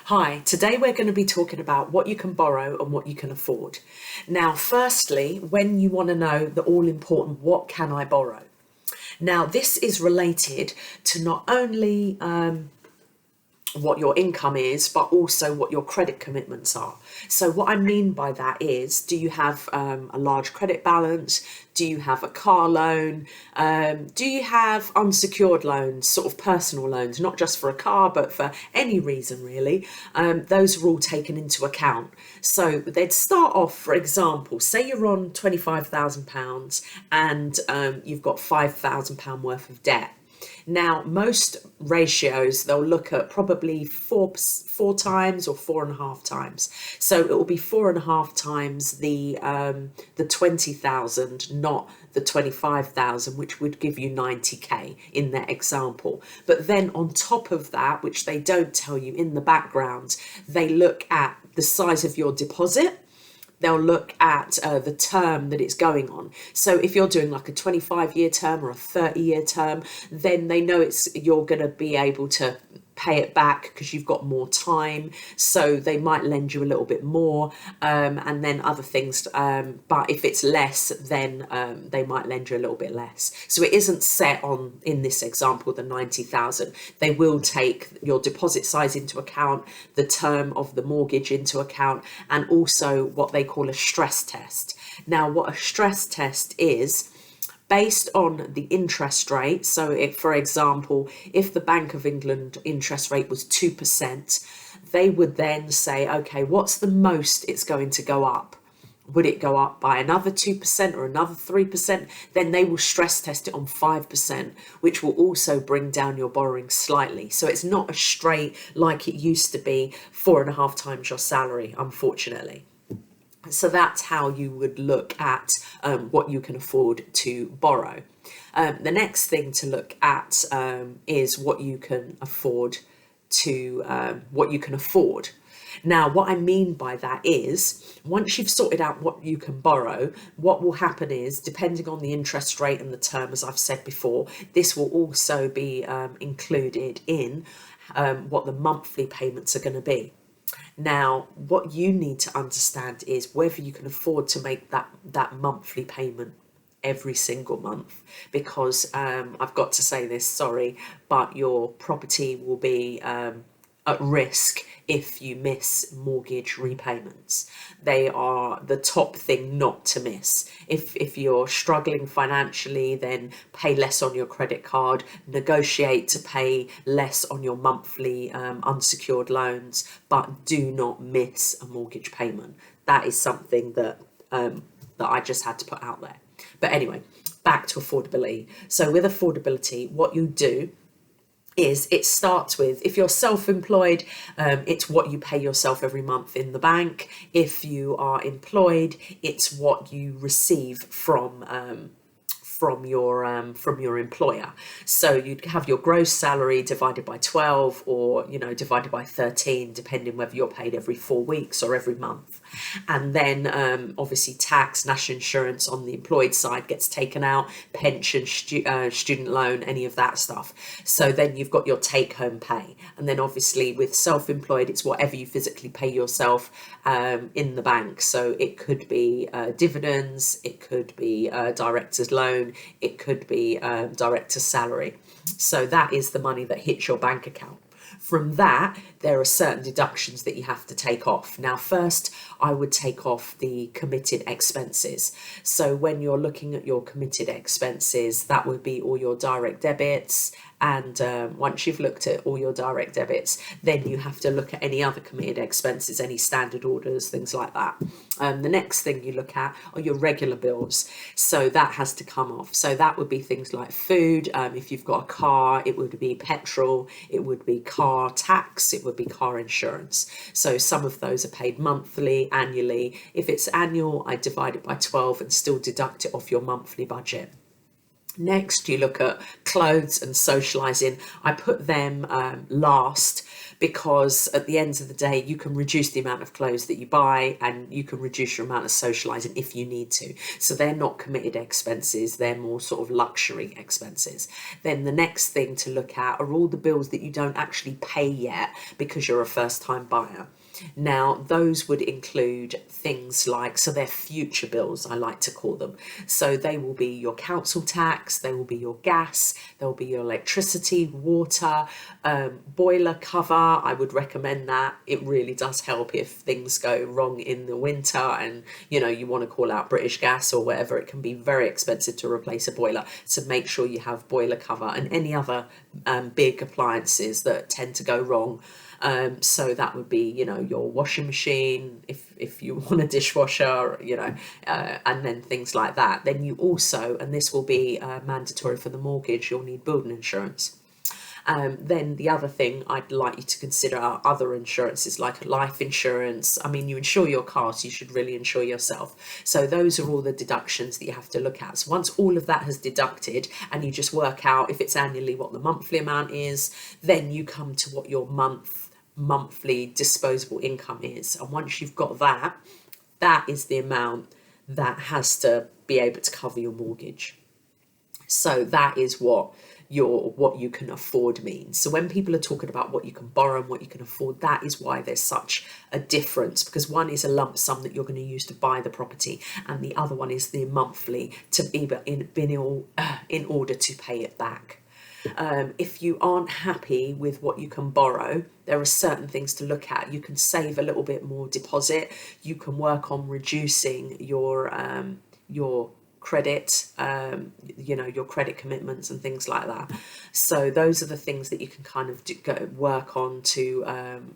Hi, today we're going to be talking about what you can borrow and what you can afford. Now, firstly, when you want to know the all important what can I borrow? Now, this is related to not only what your income is, but also what your credit commitments are. So what I mean by that is, do you have a large credit balance? Do you have a car loan? Do you have unsecured loans, sort of personal loans, not just for a car, but for any reason really? Those are all taken into account. So they'd start off, for example, say you're on £25,000 and you've got £5,000 worth of debt. Now, most ratios, they'll look at probably four times or 4.5 times. So it will be 4.5 times the 20,000, not the 25,000, which would give you 90k in that example. But then on top of that, which they don't tell you in the background, they look at the size of your deposit. They'll look at the term that it's going on. So if you're doing like a 25-year term or a 30-year term, then they know you're going to be able to pay it back because you've got more time, so they might lend you a little bit more, and then other things, but if it's less, then they might lend you a little bit less. So it isn't set on, in this example, the 90,000. They will take your deposit size into account, the term of the mortgage into account, and also what they call a stress test. Now, what a stress test is, based on the interest rate. So if, for example, if the Bank of England interest rate was 2%, they would then say, okay, what's the most it's going to go up? Would it go up by another 2% or another 3%? Then they will stress test it on 5%, which will also bring down your borrowing slightly. So it's not a straight, like it used to be, 4.5 times your salary, unfortunately. So that's how you would look at what you can afford to borrow. The next thing to look at is what you can afford Now, what I mean by that is, once you've sorted out what you can borrow, what will happen is, depending on the interest rate and the term, as I've said before, this will also be included in what the monthly payments are going to be. Now, what you need to understand is whether you can afford to make that monthly payment every single month, because I've got to say this, sorry, but your property will be at risk if you miss mortgage repayments. They are the top thing not to miss. If you're struggling financially, then pay less on your credit card, negotiate to pay less on your monthly unsecured loans, but do not miss a mortgage payment. That is something that I just had to put out there. But anyway, back to affordability. So with affordability, what you do is it starts with, if you're self-employed, it's what you pay yourself every month in the bank. If you are employed, it's what you receive from your employer. So you'd have your gross salary divided by 12, or divided by 13, depending whether you're paid every 4 weeks or every month. And then obviously tax, national insurance on the employed side gets taken out, pension, student loan, any of that stuff. So then you've got your take-home pay. And then obviously with self-employed, it's whatever you physically pay yourself in the bank. So it could be dividends, it could be director's loan, it could be director's salary. So that is the money that hits your bank account. From that, there are certain deductions that you have to take off. Now, first, I would take off the committed expenses. So when you're looking at your committed expenses, that would be all your direct debits. And once you've looked at all your direct debits, then you have to look at any other committed expenses, any standard orders, things like that. The next thing you look at are your regular bills. So that has to come off. So that would be things like food. If you've got a car, it would be petrol, it would be car tax, it would be car insurance. So some of those are paid monthly, annually. If it's annual, I divide it by 12 and still deduct it off your monthly budget. Next, you look at clothes and socialising. I put them last because at the end of the day, you can reduce the amount of clothes that you buy, and you can reduce your amount of socializing if you need to. So they're not committed expenses, they're more sort of luxury expenses. Then the next thing to look at are all the bills that you don't actually pay yet because you're a first time buyer. Now, those would include things like, so they're future bills, I like to call them. So they will be your council tax, they will be your gas, there will be your electricity, water, boiler cover. I would recommend that. It really does help if things go wrong in the winter and, you know, you want to call out British Gas or whatever. It can be very expensive to replace a boiler. So make sure you have boiler cover and any other big appliances that tend to go wrong. So that would be, you know, your washing machine, if you want a dishwasher, you know, and then things like that. Then you also, and this will be mandatory for the mortgage, you'll need building insurance. Then the other thing I'd like you to consider are other insurances like life insurance. I mean, you insure your car, so you should really insure yourself. So those are all the deductions that you have to look at. So once all of that has deducted and you just work out if it's annually what the monthly amount is, then you come to what your monthly disposable income is. And once you've got that, that is the amount that has to be able to cover your mortgage. So that is what you can afford means. So when people are talking about what you can borrow and what you can afford, that is why there's such a difference, because one is a lump sum that you're going to use to buy the property, and the other one is the monthly to be in order to pay it back. If you aren't happy with what you can borrow, there are certain things to look at. You can save a little bit more deposit. You can work on reducing your credit, you know, your credit commitments and things like that. So those are the things that you can kind of work on to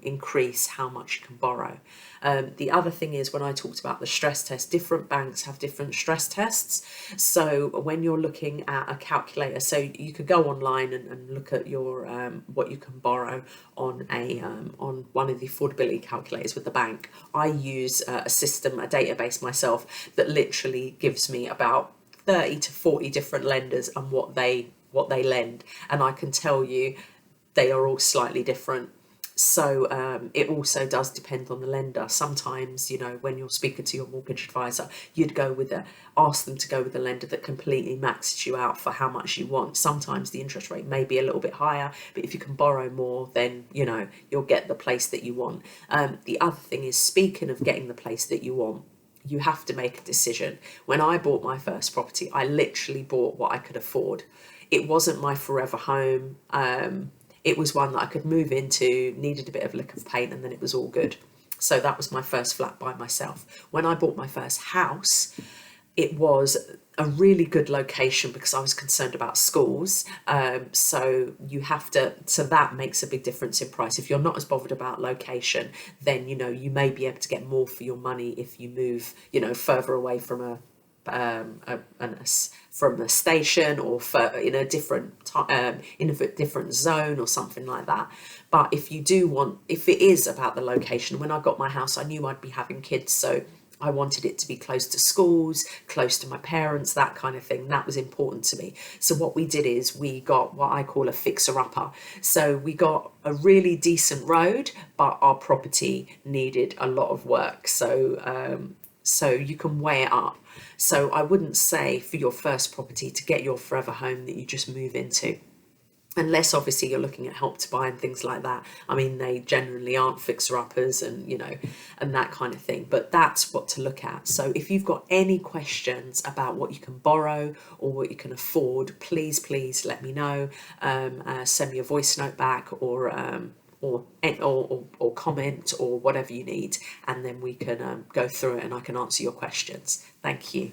increase how much you can borrow. The other thing is, when I talked about the stress test, different banks have different stress tests. So when you're looking at a calculator, so you could go online and look at your what you can borrow on on one of the affordability calculators with the bank. I use a system, a database myself, that literally gives me about 30 to 40 different lenders and what they lend, and I can tell you they are all slightly different. So it also does depend on the lender. Sometimes, you know, when you're speaking to your mortgage advisor, you'd ask them to go with a lender that completely maxes you out for how much you want. Sometimes the interest rate may be a little bit higher, but if you can borrow more, then, you know, you'll get the place that you want. The other thing is, speaking of getting the place that you want, you have to make a decision. When I bought my first property, I literally bought what I could afford. It wasn't my forever home. It was one that I could move into, needed a bit of lick of paint, and then it was all good. So that was my first flat by myself. When I bought my first house, it was a really good location because I was concerned about schools. So that makes a big difference in price. If you're not as bothered about location, then, you know, you may be able to get more for your money if you move, you know, further away from from a station, or in a different zone or something like that. But if it is about the location, when I got my house, I knew I'd be having kids, so I wanted it to be close to schools, close to my parents, that kind of thing. That was important to me. So what we did is we got what I call a fixer-upper. So we got a really decent road, but our property needed a lot of work. So you can weigh it up. So I wouldn't say for your first property to get your forever home that you just move into, unless obviously you're looking at Help to Buy and things like that. I mean, they generally aren't fixer-uppers and, you know, and that kind of thing. But that's what to look at. So if you've got any questions about what you can borrow or what you can afford, please let me know. Send me a voice note back, or comment, or whatever you need, and then we can go through it and I can answer your questions. Thank you.